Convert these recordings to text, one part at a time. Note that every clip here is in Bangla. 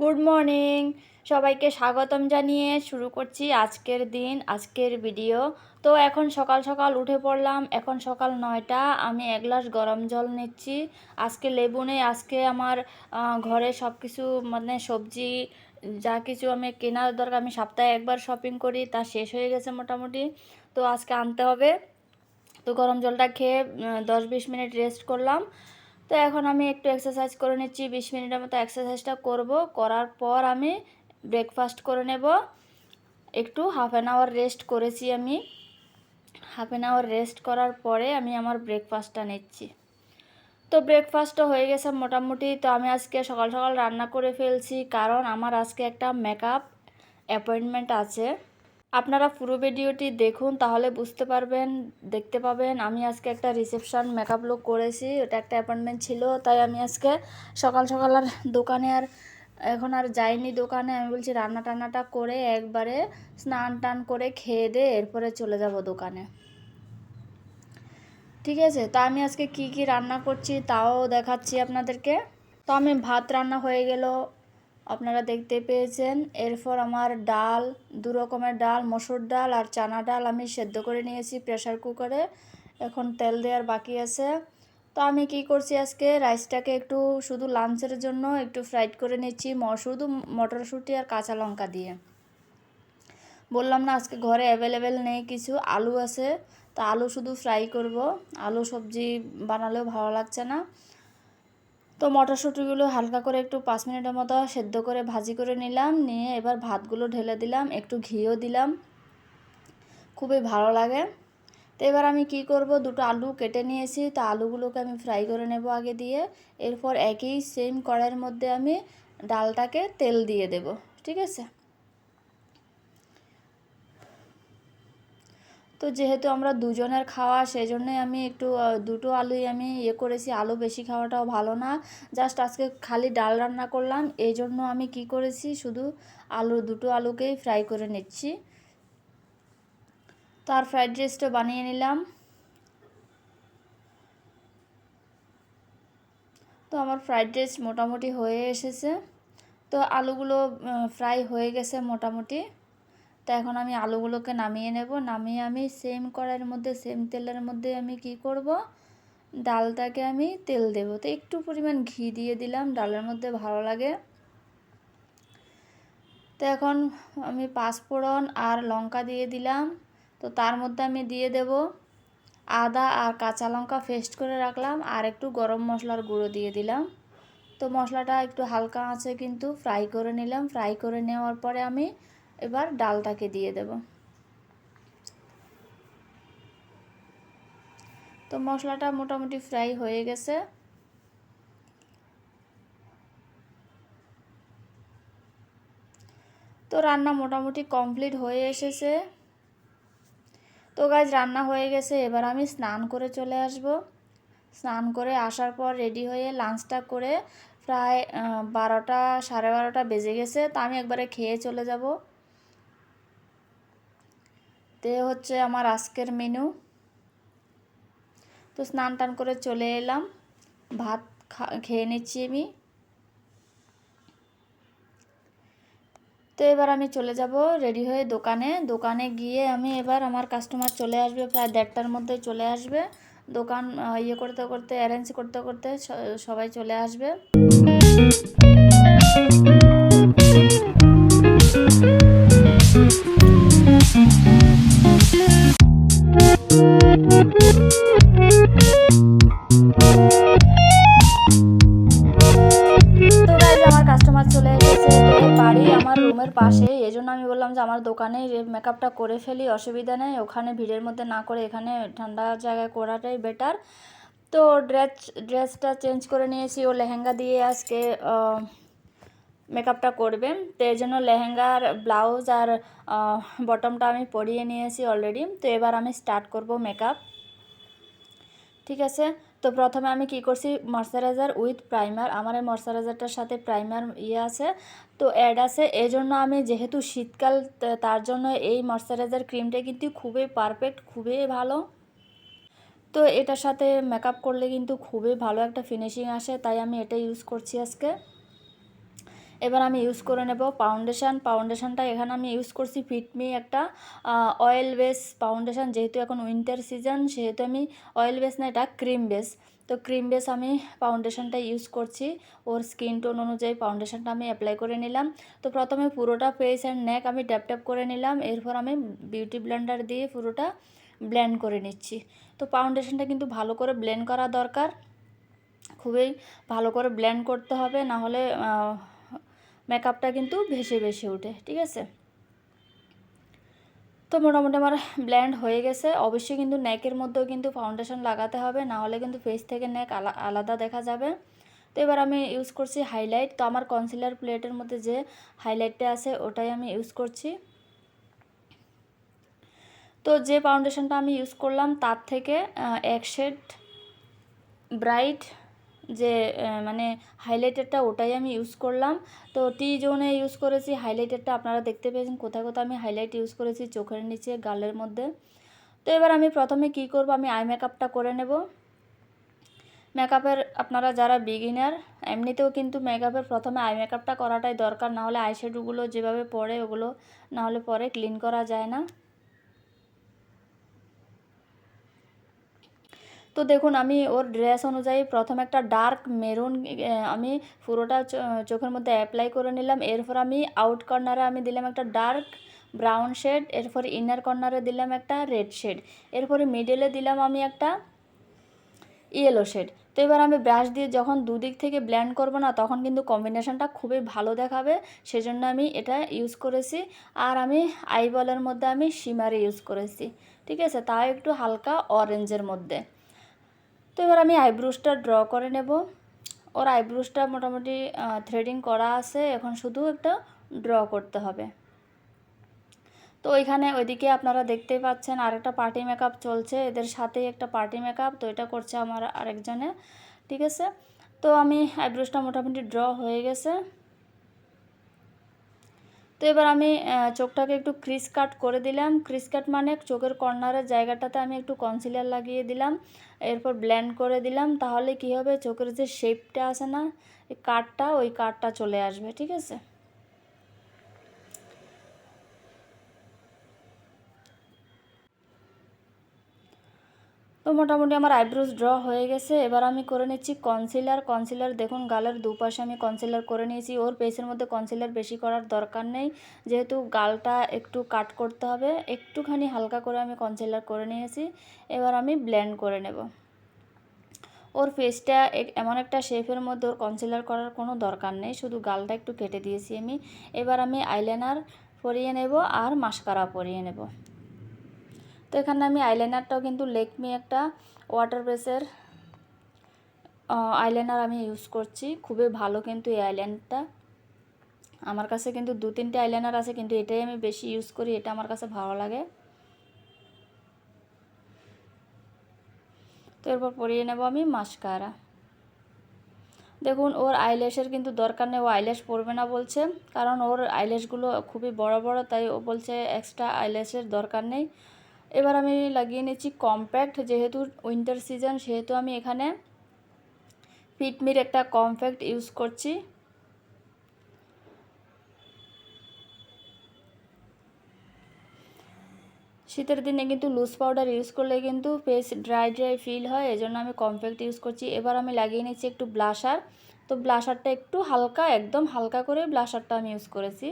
গুড মর্নিং, সবাইকে স্বাগতম জানিয়ে শুরু করছি আজকের দিন, আজকের ভিডিও। তো এখন সকাল সকাল উঠে পড়লাম। এখন সকাল 9টা। আমি এক গ্লাস গরম জল নিচ্ছি। আজকে লেবু নেই। আজকে আমার ঘরে সব কিছু মানে সবজি যা কিছু আমি কেনার দরকার, আমি সপ্তাহে একবার শপিং করি, তা শেষ হয়ে গেছে মোটামুটি। তো আজকে আনতে হবে। তো গরম জলটা খেয়ে 10-20 মিনিট রেস্ট করলাম। তো এখন আমি একটু এক্সারসাইজ করে নিচ্ছি, 20 মিনিটের মতো এক্সারসাইজটা করব। করার পর আমি ব্রেকফাস্ট করে নেব। একটু হাফ অ্যান আওয়ার রেস্ট করেছি আমি। হাফ অ্যান আওয়ার রেস্ট করার পরে আমি আমার ব্রেকফাস্টটা নিচ্ছি। তো ব্রেকফাস্টটা হয়ে গেছে মোটামুটি। তো আমি আজকে সকাল সকাল রান্না করে ফেলছি, কারণ আমার আজকে একটা মেকআপ অ্যাপয়েন্টমেন্ট আছে। আপনারা পুরো ভিডিওটি দেখুন, তাহলে বুঝতে পারবেন, দেখতে পাবেন। আমি আজকে একটা রিসেপশন মেকআপ লুক করেছি, ওটা একটা অ্যাপয়েন্টমেন্ট ছিল, তাই আমি আজকে সকাল সকাল আর দোকানে এখন আর যাইনি দোকানে। আমি বলছি রান্না টান্নাটা করে একবারে স্নান টান করে খেয়ে দিয়ে এরপরে চলে যাব দোকানে। ঠিক আছে, তা আমি আজকে কি কি রান্না করছি তাও দেখাচ্ছি আপনাদেরকে। তো আমি ভাত রান্না হয়ে গেল, আপনারা দেখতে পেয়েছেন। এরপর আমার ডাল, 2 রকমের ডাল, মসুর ডাল আর চানা ডাল আমি সেদ্ধ করে নিয়েছি প্রেসার কুকারে। এখন তেল দেওয়ার বাকি আছে। তো আমি কি করছি, আজকে রাইসটাকে একটু শুধু লাঞ্চের জন্য একটু ফ্রাইড করে নিচ্ছি, শুধু মটরশুঁটি আর কাঁচা লঙ্কা দিয়ে। বললাম না আজকে ঘরে অ্যাভেলেবেল নেই কিছু, আলু আছে, তা আলু শুধু ফ্রাই করব। আলু সবজি বানালেও ভালো লাগছে না। তো মটরশুঁটিগুলো হালকা করে একটু 5 মিনিটের মতো সেদ্ধ করে ভাজি করে নিলাম, নিয়ে এবার ভাতগুলো ঢেলে দিলাম, একটু ঘিও দিলাম, খুবই ভালো লাগে। তো এবার আমি কি করব, 2টো আলু কেটে নিয়েছি, তো আলুগুলোকে আমি ফ্রাই করে নেব আগে দিয়ে। এরপর একই সেম কড়াইয়ের মধ্যে আমি ডালটাকে তেল দিয়ে দেব। ঠিক আছে। তো যেহেতু আমরা দুজনের খাওয়া, সেই জন্যই আমি একটু 2টো আলুই আমি করেছি। আলু বেশি খাওয়াটাও ভালো না। জাস্ট আজকে খালি ডাল রান্না করলাম, এই জন্য আমি কি করেছি, শুধু 2টো আলুকেই ফ্রাই করে নিচ্ছি। তার ফ্রাইড রাইসটা বানিয়ে নিলাম। তো আমার ফ্রাইড রাইস মোটামুটি হয়ে এসেছে। তো আলুগুলো ফ্রাই হয়ে গেছে মোটামুটি। তো এখন আমি আলুগুলোকে নামিয়ে নেব। নামিয়ে আমি সেম কড়াইয়ের মধ্যে, সেম তেলের মধ্যে আমি কি করব, ডালটাকে আমি তেল দেব। তো একটু পরিমাণ ঘি দিয়ে দিলাম, ডালের মধ্যে ভালো লাগে। তো এখন আমি 5 ফোড়ন আর লঙ্কা দিয়ে দিলাম। তো তার মধ্যে আমি দিয়ে দেব আদা আর কাঁচা লঙ্কা পেস্ট করে রাখলাম, আর একটু গরম মশলার গুঁড়ো দিয়ে দিলাম। তো মশলাটা একটু হালকা আছে কিন্তু ফ্রাই করে নিলাম। ফ্রাই করে নেওয়ার পরে আমি এবার ডালটাকে দিয়ে দেব। তো মশলাটা মোটামুটি ফ্রাই হয়ে গেছে। তো রান্না মোটামুটি কমপ্লিট হয়ে এসেছে। তো গাইজ রান্না হয়ে গেছে, এবার আমি স্নান করে চলে আসব। স্নান করে আসার পর রেডি হয়ে লাঞ্চটা করে প্রায় 12টা, 12:30 বেজে গেছে। তো আমি একবারে খেয়ে চলে যাব। তো হচ্ছে আমার আজকের মেনু। তো স্নান টান করে চলে এলাম, ভাত খেয়ে নিচ্ছি আমি। তো এবার আমি চলে যাব রেডি হয়ে দোকানে। দোকানে গিয়ে আমি এবার, আমার কাস্টমার চলে আসবে প্রায় 1:30টার মধ্যে চলে আসবে। দোকান করতে করতে, অ্যারেঞ্জ করতে করতে সবাই চলে আসবে। আমার কাস্টমার চলে এসেছে। তো বাড়ি আমার রুমের পাশে, এই জন্য আমি বললাম যে আমার দোকানে মেকআপটা করে ফেলি, অসুবিধা নেই, ওখানে ভিড়ের মধ্যে না করে এখানে ঠান্ডা জায়গায় করাটাই বেটার। তো ড্রেসটা চেঞ্জ করে নিয়েছি, ও লেহেঙ্গা দিয়ে আজকে মেকআপটা করবে। তো এই জন্য লেহেঙ্গার ব্লাউজ আর বটমটা আমি পরিয়ে নিয়েছি অলরেডি। তো এবার আমি স্টার্ট করব মেকআপ। ঠিক আছে। তো প্রথমে আমি কি করছি, ময়শ্চারাইজার উইথ প্রাইমার। আমার এই ময়শ্চারাইজারটার সাথে প্রাইমার আছে, তো অ্যাড আছে। এই জন্য আমি, যেহেতু শীতকাল, তার জন্য এই ময়শ্চারাইজার ক্রিমটা কিন্তু খুবই পারফেক্ট, খুবই ভালো। তো এটার সাথে মেকআপ করলে কিন্তু খুবই ভালো একটা ফিনিশিং আসে, তাই আমি এটা ইউজ করছি আজকে। এবার আমি ইউজ করে নেব ফাউন্ডেশনটা এখানে আমি ইউজ করছি ফিটমি একটা অয়েল বেস ফাউন্ডেশন। যেহেতু এখন উইন্টার সিজন সেহেতু আমি অয়েল বেস না, এটা ক্রিম বেস। তো ক্রিম বেস আমি ফাউন্ডেশনটা ইউজ করছি। ওর স্কিন টোন অনুযায়ী ফাউন্ডেশনটা আমি অ্যাপ্লাই করে নিলাম। তো প্রথমে পুরোটা ফেস অ্যান্ড নেক আমি ট্যাপ ট্যাপ করে নিলাম। এরপর আমি বিউটি ব্লেন্ডার দিয়ে পুরোটা ব্লেন্ড করে নিচ্ছি। তো ফাউন্ডেশনটা কিন্তু ভালো করে ব্লেন্ড করা দরকার, খুবই ভালো করে ব্লেন্ড করতে হবে, না হলে মেকআপটা কিন্তু ভেসে ভেসে ওঠে। ঠিক আছে, তো মোটামুটি আমার ব্লেন্ড হয়ে গেছে। অবশ্যই কিন্তু নেকের মধ্যেও কিন্তু ফাউন্ডেশন লাগাতে হবে, না হলে কিন্তু ফেস থেকে নেক আলাদা দেখা যাবে। তো এবার আমি ইউজ করছি হাইলাইট। তো আমার কনসিলার প্লেটের মধ্যে যে হাইলাইটটা আছে ওটাই আমি ইউজ করছি। তো যে ফাউন্ডেশনটা আমি ইউজ করলাম তার থেকে এক শেড ব্রাইট যে মানে হাইলাইটারটা ওটাই আমি ইউজ করলাম। তো টি জোনে ইউজ করেছি হাইলাইটারটা, আপনারা দেখতে পেয়েছেন কোথায় কোথায় আমি হাইলাইট ইউজ করেছি, চোখের নিচে, গালের মধ্যে। তো এবার আমি প্রথমে কি করব, আমি আই মেকআপটা করে নেব। মেকআপের আপনারা যারা বিগিনার, এমনিতেও কিন্তু মেকআপের প্রথমে আই মেকআপটা করাটাই দরকার, না হলে আইশ্যাডোগুলো যেভাবে পড়ে ওগুলো না হলে পরে ক্লিন করা যায় না। তো দেখুন আমি ওর ড্রেস অনুযায়ী প্রথমে একটা ডার্ক মেরুন আমি পুরোটা চোখের মধ্যে অ্যাপ্লাই করে নিলাম। এরপর আমি আউট কর্নারে আমি দিলাম একটা ডার্ক ব্রাউন শেড, এরপর ইনার কর্নারে দিলাম একটা রেড শেড, এরপরে মিডলে দিলাম আমি একটা ইয়েলো শেড। তো এবার আমি ব্রাশ দিয়ে যখন দুদিক থেকে ব্লেন্ড করব না, তখন কিন্তু কম্বিনেশনটা খুবই ভালো দেখাবে, সেজন্য আমি এটা ইউজ করেছি। আর আমি আইবলের মধ্যে আমি শিমারি ইউজ করেছি, ঠিক আছে, তাও একটু হালকা অরেঞ্জের মধ্যে। তো এবার আমি আইব্রোসটা ড্র করে নেব। ওর আইব্রোসটা মোটামুটি থ্রেডিং করা আছে, এখন শুধু একটা ড্র করতে হবে। তো ওইখানে ওইদিকে আপনারা দেখতেই পাচ্ছেন আরেকটা পার্টি মেকআপ চলছে, এদের সাথেই একটা পার্টি মেকআপ, তো এটা করছে আমার আরেকজনে। ঠিক আছে, তো আমি আইব্রোসটা মোটামুটি ড্র হয়ে গেছে। তো এবার আমি চোখটাকে একটু ক্রিস কাট করে দিলাম। ক্রিস কাট মানে চোখের কর্নারের জায়গাটাতে আমি একটু কনসিলার লাগিয়ে দিলাম, এরপর ব্লেন্ড করে দিলাম। তাহলে কি হবে, চোখের যে শেপটা আছে না, এই কাটটা, ওই কাটটা চলে আসবে। ঠিক আছে, তো মোটামুটি আমার আইব্রোস ড্র হয়ে গেছে। এবার আমি করে নিচ্ছি কনসিলার। দেখুন গালের দুপাশে আমি কনসিলার করে নিয়েছি। ওর পেসের মধ্যে কনসিলার বেশি করার দরকার নেই, যেহেতু গালটা একটু কাট করতে হবে, একটুখানি হালকা করে আমি কনসিলার করে নিয়েছি। এবার আমি ব্লেন্ড করে নেব। ওর ফেসটা এমন একটা শেপের মধ্যে ওর কনসিলার করার কোনো দরকার নেই, শুধু গালটা একটু কেটে দিয়েছি আমি। এবার আমি আইলাইনার পরিয়ে নেব আর মাস্কারা পরিয়ে নেব। তো এখানে আমি আইলাইনারটাও কিন্তু লেকমি একটা ওয়াটার বেসের আইলাইনার আমি ইউজ করছি, খুবই ভালো কিন্তু এই আইলাইনারটা। আমার কাছে কিন্তু 2-3টে আইলাইনার আছে, কিন্তু এটাই আমি বেশি ইউজ করি, এটা আমার কাছে ভালো লাগে। তো এরপর পরিয়ে নেব আমি মাস্কারা। দেখুন ওর আইল্যাশের কিন্তু দরকার নেই, ও আইল্যাশ পরবে না বলছে, কারণ ওর আইল্যাশগুলো খুবই বড় বড়, তাই ও বলছে এক্সট্রা আইল্যাশের দরকার নেই। এবার আমি লাগিয়ে নিচ্ছি কম্প্যাক্ট, যেহেতু উইন্টার সিজন সেহেতু আমি এখানে ফিটমির একটা কম্প্যাক্ট ইউজ করছি। শীতের দিনে কিন্তু লুজ পাউডার ইউজ করলে কিন্তু ফেস ড্রাই ফিল হয়, এজন্য আমি কম্প্যাক্ট ইউজ করছি। এবার আমি লাগিয়ে নিচ্ছি একটু ব্লাশার। তো ব্লাশারটা একটু হালকা, একদম হালকা করে ব্লাশারটা আমি ইউজ করেছি।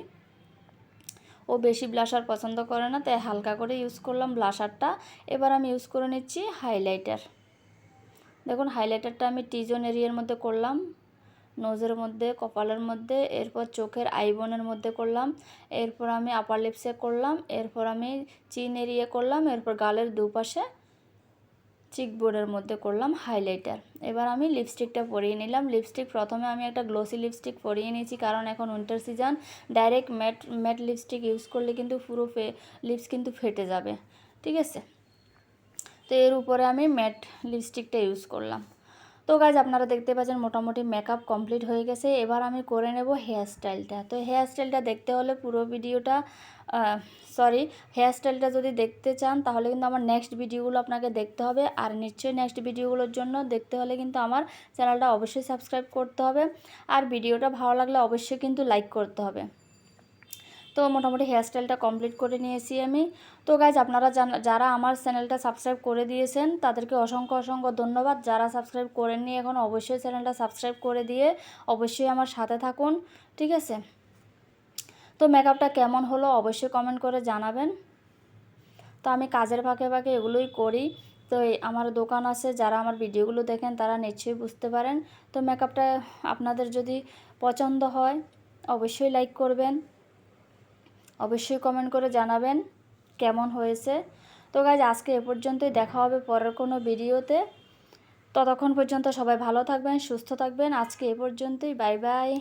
ও বেশি ব্লাশার পছন্দ করে না, তাই হালকা করে ইউজ করলাম ব্লাশারটা। এবার আমি ইউজ করে নিচ্ছি হাইলাইটার। দেখুন হাইলাইটারটা আমি টি জোন এরিয়ার মধ্যে করলাম, নোজের মধ্যে, কপালের মধ্যে, এরপর চোখের আইবোনের মধ্যে করলাম, এরপর আমি আপার লিপসে করলাম, এরপর আমি চিন এরিয়া করলাম, এরপর গালের দুপাশে চিকবোর্ডের মধ্যে করলাম হাইলাইটার। এবার আমি লিপস্টিকটা পরিয়ে নিলাম। লিপস্টিক প্রথমে আমি একটা গ্লোসি লিপস্টিক পরিয়ে নিয়েছি, কারণ এখন winter season, direct mat lipstick use করলে কিন্তু পুরো লিপস কিন্তু ফেটে যাবে। ঠিক আছে, তো এর উপরে আমি ম্যাট লিপস্টিকটা ইউজ করলাম। তো তো গাইজ আপনারা দেখতে পাচ্ছেন মোটামুটি মেকআপ কমপ্লিট হয়ে গেছে। এবার আমি করে নেব হেয়ার স্টাইলটা। তো হেয়ার স্টাইলটা দেখতে হলে পুরো ভিডিওটা হেয়ার স্টাইলটা যদি দেখতে চান তাহলে কিন্তু আমার নেক্সট ভিডিওগুলো আপনাকে দেখতে হবে। আর নিশ্চয়ই নেক্সট ভিডিওগুলোর জন্য দেখতে হলে কিন্তু আমার চ্যানেলটা অবশ্যই সাবস্ক্রাইব করতে হবে। আর ভিডিওটা ভালো লাগলে অবশ্যই কিন্তু লাইক করতে হবে। তো মোটামুটি হেয়ার স্টাইলটা কমপ্লিট করে নিয়েছি আমি। তো গাইজ আপনারা যারা আমার চ্যানেলটা সাবস্ক্রাইব করে দিয়েছেন তাদেরকে অসংখ্য অসংখ্য ধন্যবাদ। যারা সাবস্ক্রাইব করেননি এখন অবশ্যই চ্যানেলটা সাবস্ক্রাইব করে দিয়ে অবশ্যই আমার সাথে থাকুন, ঠিক আছে? তো মেকআপটা কেমন হলো অবশ্যই কমেন্ট করে জানাবেন। তো আমি কাজের ফাঁকে ফাঁকে এগুলোই করি। তো আমার দোকান আছে, যারা আমার ভিডিওগুলো দেখেন তারা নিশ্চয়ই বুঝতে পারেন। তো মেকআপটা আপনাদের যদি পছন্দ হয় অবশ্যই লাইক করবেন, অবশ্যই কমেন্ট করে জানাবেন কেমন হয়েছে। তো গাইজ আজকে এ পর্যন্তই, দেখা হবে পরের কোনো ভিডিওতে। ততক্ষণ পর্যন্ত সবাই ভালো থাকবেন, সুস্থ থাকবেন। আজকে এ পর্যন্তই, বাই বাই।